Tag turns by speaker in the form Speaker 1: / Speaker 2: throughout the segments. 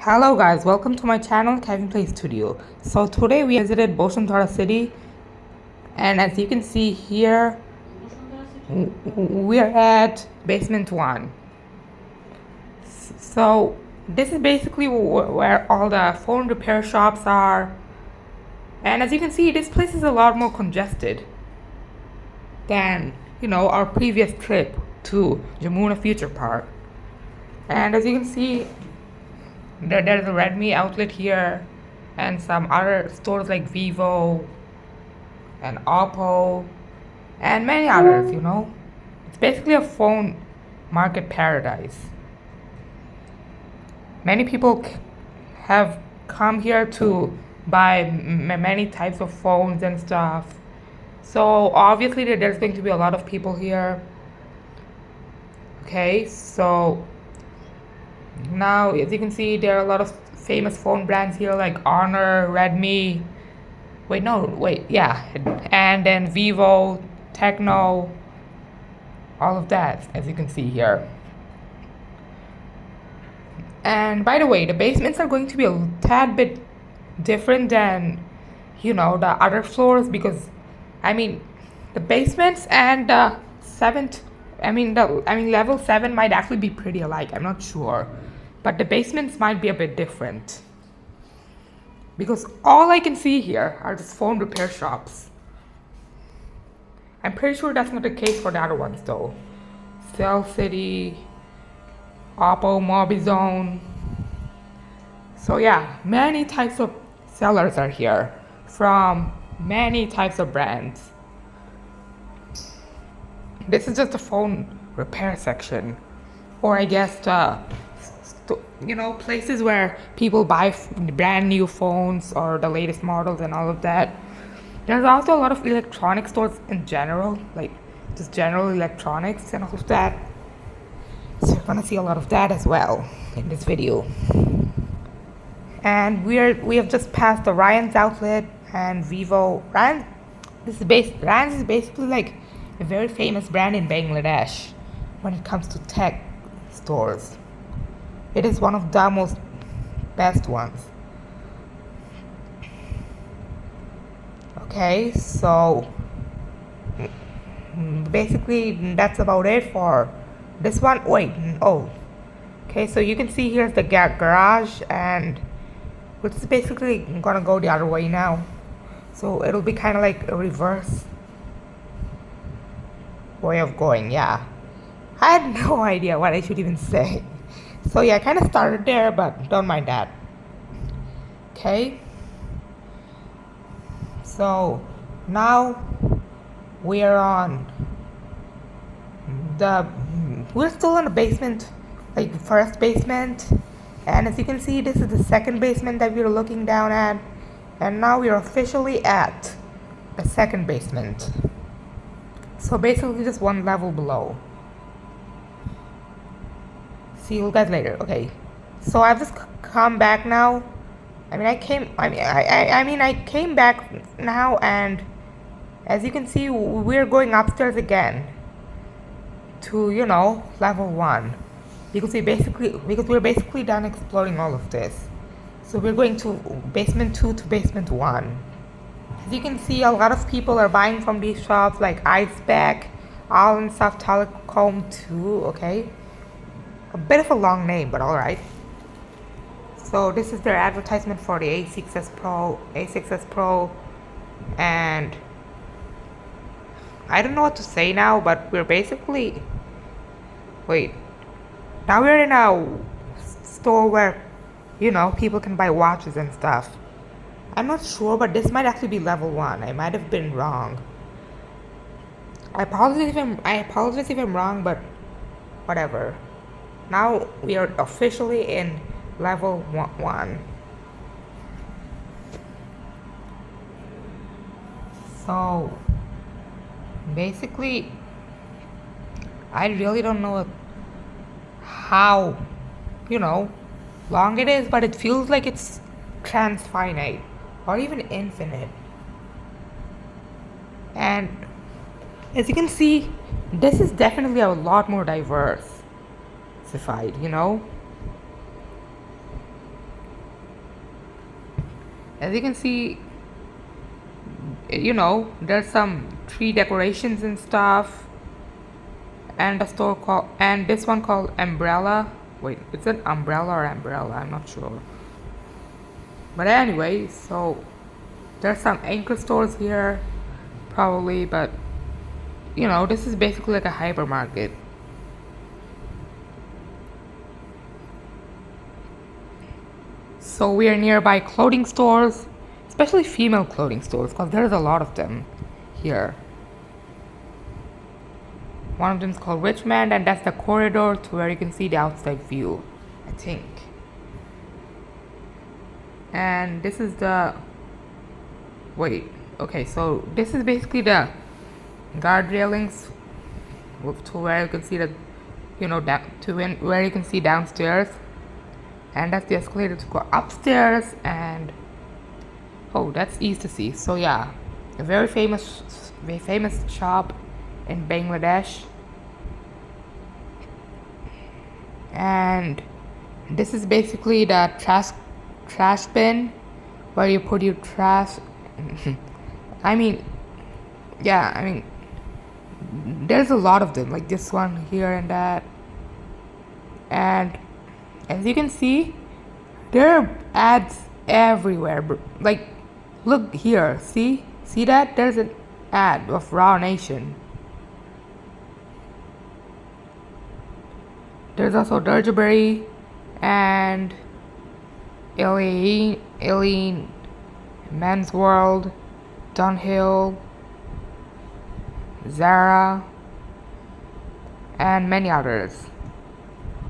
Speaker 1: Hello guys, welcome to my channel Kevin Play Studio. So today we visited Bashundhara City, and as you can see here we're at basement 1. So this is basically where all the phone repair shops are, and as you can see this place is a lot more congested than our previous trip to Jamuna Future Park. And as you can see there's a Redmi outlet here and some other stores like Vivo and Oppo and many others. It's basically a phone market paradise. Many people have come here to buy many types of phones and stuff. So obviously there's going to be a lot of people here. Okay, so now as you can see there are a lot of famous phone brands here like Honor, Redmi, and then Vivo, Techno, all of that, as you can see here. And by the way, the basements are going to be a tad bit different than the other floors, because the basements and the level 7 might actually be pretty alike. I'm not sure, but the basements might be a bit different, because all I can see here are just phone repair shops. I'm pretty sure that's not the case for the other ones though. Cell City, Oppo, Mobizone. So yeah, many types of sellers are here from many types of brands. This is just a phone repair section, or I guess places where people buy brand new phones or the latest models and all of that. There's also a lot of electronic stores in general, like just general electronics and all of that. So you're gonna see a lot of that as well in this video. And we have just passed the Ryan's outlet and Vivo. Ryan's is basically like a very famous brand in Bangladesh when it comes to tech stores. It is one of the most best ones. Okay, so basically that's about it for this one. Okay, so you can see here's the garage, and we're just basically gonna go the other way now. So it'll be kind of like a reverse way of going. Yeah, I had no idea what I should even say. So yeah, I kind of started there, but don't mind that. Okay, so now we're still in the basement, like first basement, and as you can see this is the second basement that we're looking down at, and now we're officially at the second basement. So basically just one level below. See you guys later. Okay, so I've just come back now. I came back now, and as you can see we're going upstairs again to level 1, because we're basically done exploring all of this. So we're going to basement 2 to basement 1. As you can see, a lot of people are buying from these shops like Iceback, All in Soft Telecom 2. Okay, a bit of a long name, but alright. So this is their advertisement for the A6s Pro, and I don't know what to say now, but we're basically now we're in a store where people can buy watches and stuff. I'm not sure, but this might actually be level 1. I might have been wrong. I apologize if I'm wrong, but whatever. Now we are officially in level 1. So basically I really don't know how long it is, but it feels like it's transfinite or even infinite. And as you can see, this is definitely a lot more diversified. As you can see, there's some tree decorations and stuff, and a store called, and this one called Umbrella. Wait, is it Umbrella or Umbrella? I'm not sure. But anyway, so there's some anchor stores here, probably, but this is basically like a hypermarket. So we are nearby clothing stores, especially female clothing stores, because there's a lot of them here. One of them is called Richmond, and that's the corridor to where you can see the outside view, I think. And this is the... Wait, okay, so this is basically the guard railings to where you can see the, where you can see downstairs. And that's the escalator to go upstairs, and oh, that's easy to see. So yeah, a very famous shop in Bangladesh. And this is basically the trash bin where you put your trash. There's a lot of them, like this one here and that. And as you can see, there are ads everywhere. Like, look here, see that? There's an ad of Raw Nation. There's also Durgeberry and Alien, Men's World, Dunhill, Zara, and many others.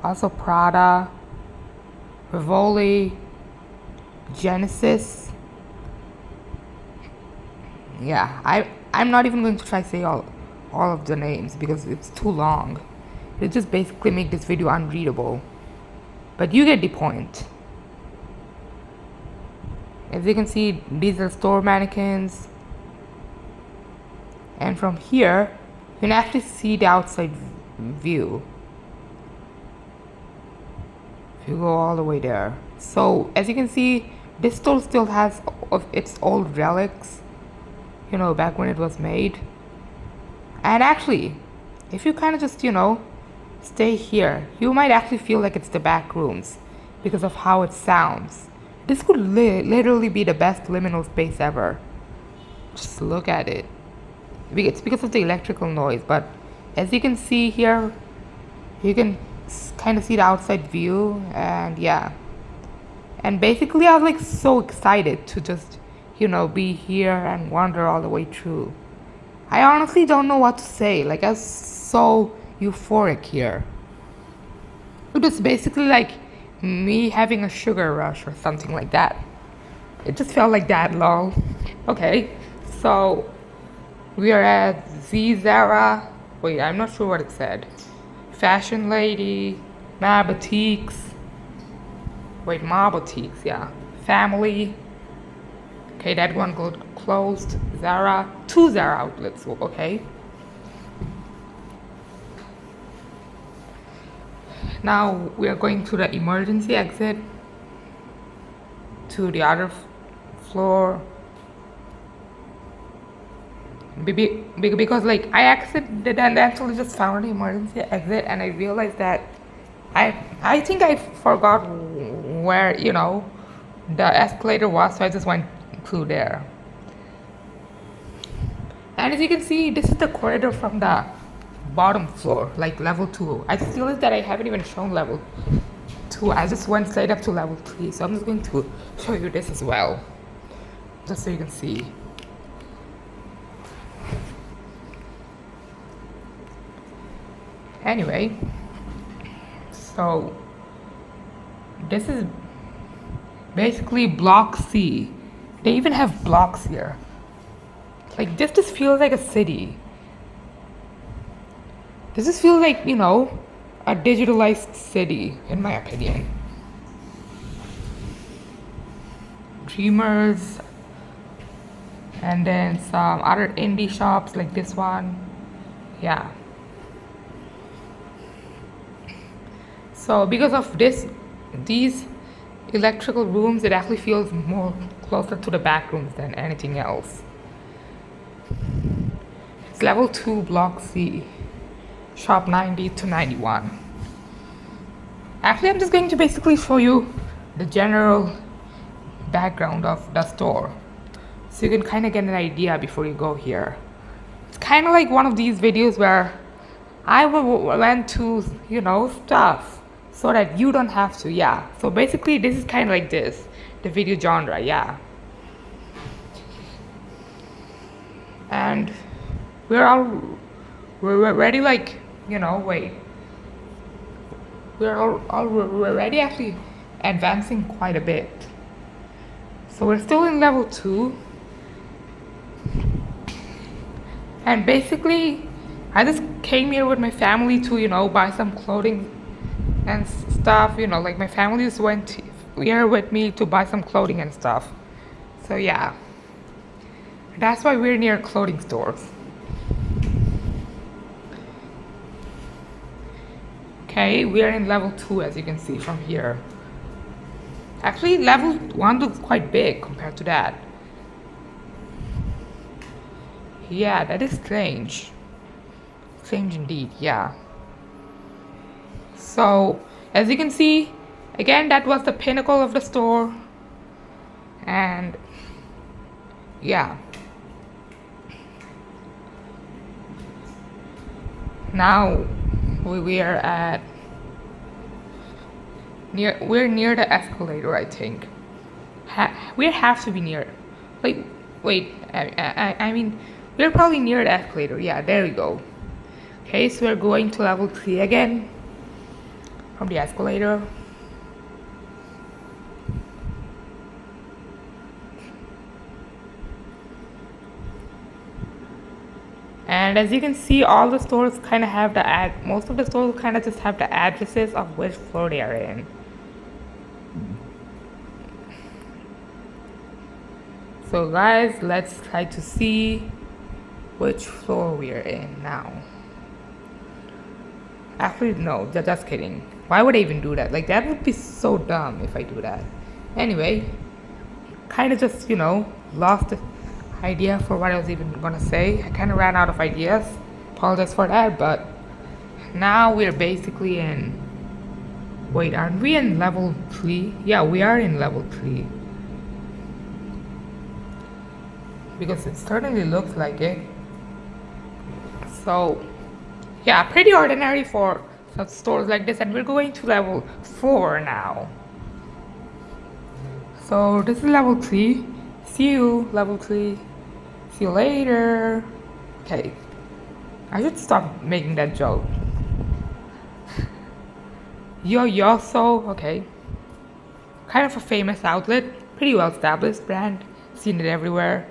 Speaker 1: Also Prada, Rivoli, Genesis. Yeah, I'm not even going to try to say all of the names because it's too long. It just basically make this video unreadable. But you get the point. As you can see, these are store mannequins. And from here, you can actually see the outside view. If you go all the way there. So, as you can see, this store still has of its old relics, back when it was made. And actually, if you kind of just, stay here, you might actually feel like it's the back rooms because of how it sounds. This could literally be the best liminal space ever. Just look at it. It's because of the electrical noise, but as you can see here, you can kind of see the outside view, and yeah. And basically I was like so excited to just, be here and wander all the way through. I honestly don't know what to say. Like, I was so euphoric here. It was basically like me having a sugar rush or something like that. It just felt like that, lol. Okay, so we are at Zara. Wait, I'm not sure what it said. Fashion Lady, Ma Boutiques. Wait, Ma Boutiques, yeah. Family. Okay, that one got closed. Zara. 2 Zara outlets, okay. Now we are going to the emergency exit to the other floor. Because like I exited and actually just found the emergency exit, and I realized that I think I forgot where the escalator was, so I just went through there. And as you can see, this is the corridor from the bottom floor, like level 2. I just realized that I haven't even shown level 2. I just went straight up to level 3, so I'm just going to show you this as well, just so you can see. Anyway, so this is basically block C. They even have blocks here. Like, this just feels like a city. This just feels like, a digitalized city, in my opinion. Dreamers, and then some other indie shops like this one. Yeah. So because of these electrical rooms, it actually feels more closer to the back rooms than anything else. It's level 2, block C, shop 90 to 91. Actually, I'm just going to basically show you the general background of the store, so you can kind of get an idea before you go here. It's kind of like one of these videos where I went to, stuff so that you don't have to, yeah. So basically, this is kind of like this, the video genre, yeah. And we're already like, wait. We're already actually advancing quite a bit. So we're still in level 2. And basically, I just came here with my family to, buy some clothing and stuff. Like my family just went here with me to buy some clothing and stuff. So yeah, that's why we're near clothing stores. Okay, we are in level 2 as you can see from here. Actually, level 1 looks quite big compared to that. Yeah, that is strange. Strange indeed, yeah. So, as you can see, again, that was the pinnacle of the store. And, yeah. Now, we are at we're near the escalator, I think. We have to be near. Wait, I mean, we're probably near the escalator. Yeah, there we go. Okay, so we're going to level 3 again from the escalator. And as you can see, all the stores kind of have most of the stores kind of just have the addresses of which floor they are in. So guys, let's try to see which floor we are in now. Actually, no, just kidding. Why would I even do that? Like, that would be so dumb if I do that. Anyway, kind of just, lost the idea for what I was even gonna say. I kind of ran out of ideas. Apologize for that, but now we're basically in. Wait, aren't we in level 3? Yeah, we are in level 3. Because it certainly looks like it. So, yeah, pretty ordinary for such stores like this, and we're going to level 4 now. So this is level 3. See you, level 3. See you later. Okay, I should stop making that joke. Yoso, okay. Kind of a famous outlet, pretty well established brand, seen it everywhere.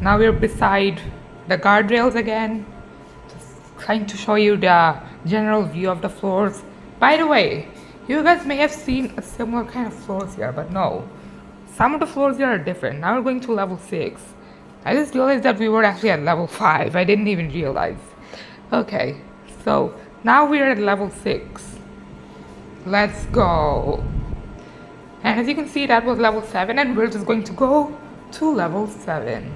Speaker 1: Now we're beside the guardrails again, just trying to show you the general view of the floors. By the way, you guys may have seen a similar kind of floors here, but no. Some of the floors here are different. Now we're going to level 6. I just realized that we were actually at level 5. I didn't even realize. Okay, so now we're at level 6. Let's go. And as you can see, that was level 7, and we're just going to go to level 7.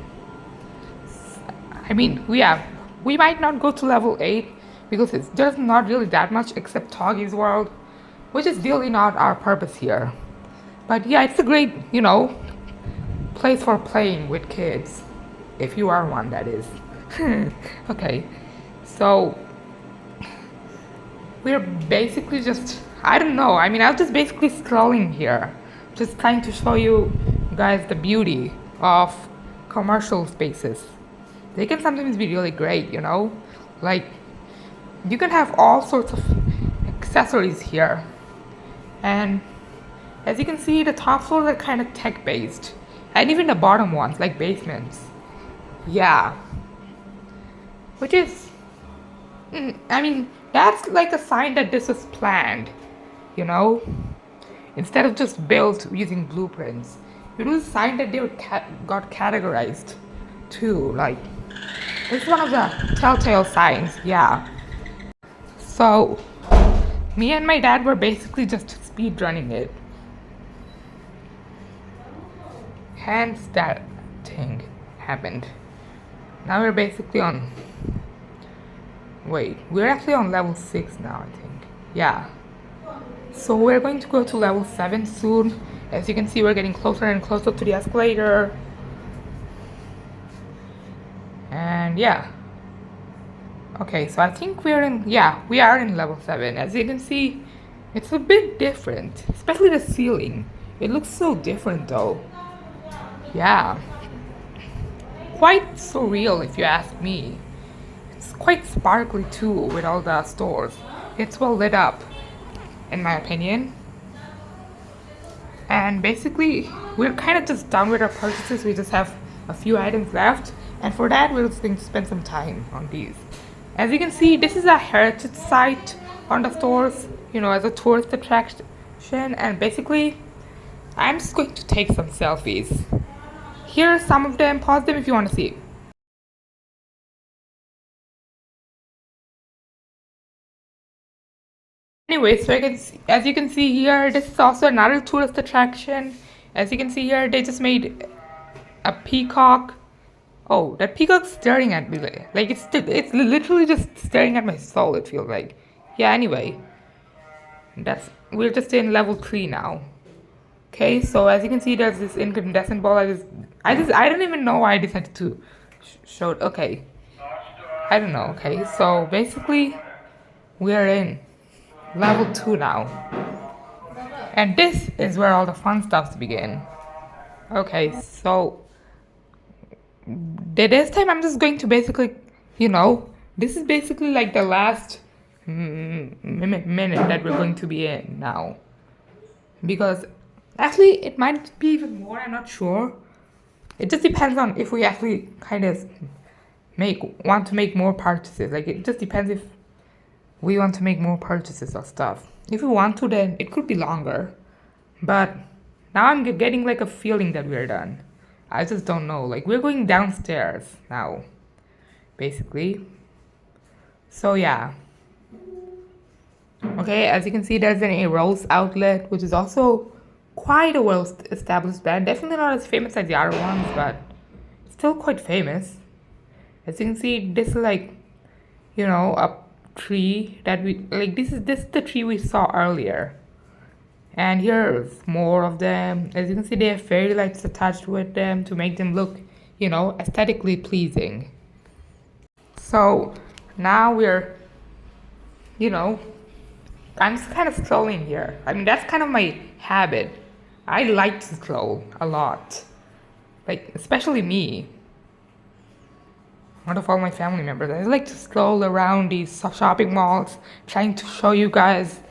Speaker 1: I mean, we might not go to level 8 because there's not really that much except Toggy's World, which is really not our purpose here. But yeah, it's a great, place for playing with kids. If you are one, that is. Okay, so we're basically just, I don't know, I mean, I was just basically scrolling here, just trying to show you guys the beauty of commercial spaces. They can sometimes be really great, like you can have all sorts of accessories here. And as you can see, the top floors are kind of tech based, and even the bottom ones, like basements. Yeah, which is, I mean, that's like a sign that this was planned, instead of just built using blueprints. It was a sign that they were got categorized too. Like, it's one of the telltale signs. Yeah. So Me and my dad were basically just speed running it. Hence that thing happened. Now we're basically on. Wait, we're actually on level 6 now, I think. Yeah. So we're going to go to level 7 soon. As you can see, we're getting closer and closer to the escalator. And yeah. Okay, so I think we're in. Yeah, we are in level 7. As you can see, it's a bit different. Especially the ceiling. It looks so different though. Yeah. Quite surreal if you ask me. It's quite sparkly too with all the stores. It's well lit up, in my opinion. And basically, we're kind of just done with our purchases. We just have a few items left. And for that, we're just going to spend some time on these. As you can see, this is a heritage site on the stores, you know, as a tourist attraction. And basically, I'm just going to take some selfies. Here are some of them. Pause them if you want to see. Anyway, so as you can see here, this is also another tourist attraction. As you can see here, they just made a peacock. Oh, that peacock's staring at me. Like it's literally just staring at my soul, it feels like. Yeah, anyway. We're just in level 3 now. Okay, so as you can see, there's this incandescent ball. I don't even know why I decided to show it. Okay. I don't know. Okay, so basically, we're in level 2 now. And this is where all the fun stuffs begin. Okay, so this time I'm just going to basically, this is basically like the last minute that we're going to be in now. Because actually, it might be even more, I'm not sure. It just depends on if we actually kind of want to make more purchases. Like, it just depends if we want to make more purchases of stuff. If we want to, then it could be longer. But now I'm getting like a feeling that we're done. I just don't know. Like, we're going downstairs now, basically. So yeah. Okay, as you can see, there's an Eros outlet, which is also quite a well-established brand. Definitely not as famous as the other ones, but still quite famous. As you can see, this is like, a tree that this is the tree we saw earlier. And here's more of them. As you can see, they have fairy lights attached with them to make them look, aesthetically pleasing. So now we're, I'm just kind of scrolling here. I mean, that's kind of my habit. I like to scroll a lot. Like, especially me. One of all my family members. I like to scroll around these shopping malls, trying to show you guys,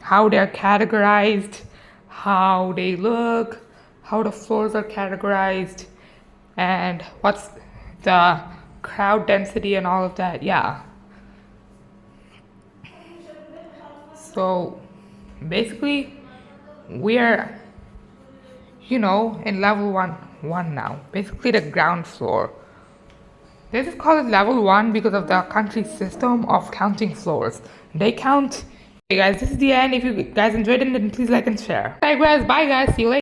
Speaker 1: how they're categorized, how they look, how the floors are categorized, and what's the crowd density and all of that. Yeah. So basically, we're, in level one now. Basically, the ground floor. They just call it level 1 because of the country's system of counting floors. They count. Okay, guys, this is the end. If you guys enjoyed it, then please like and share. Bye, guys. Bye, guys. See you later.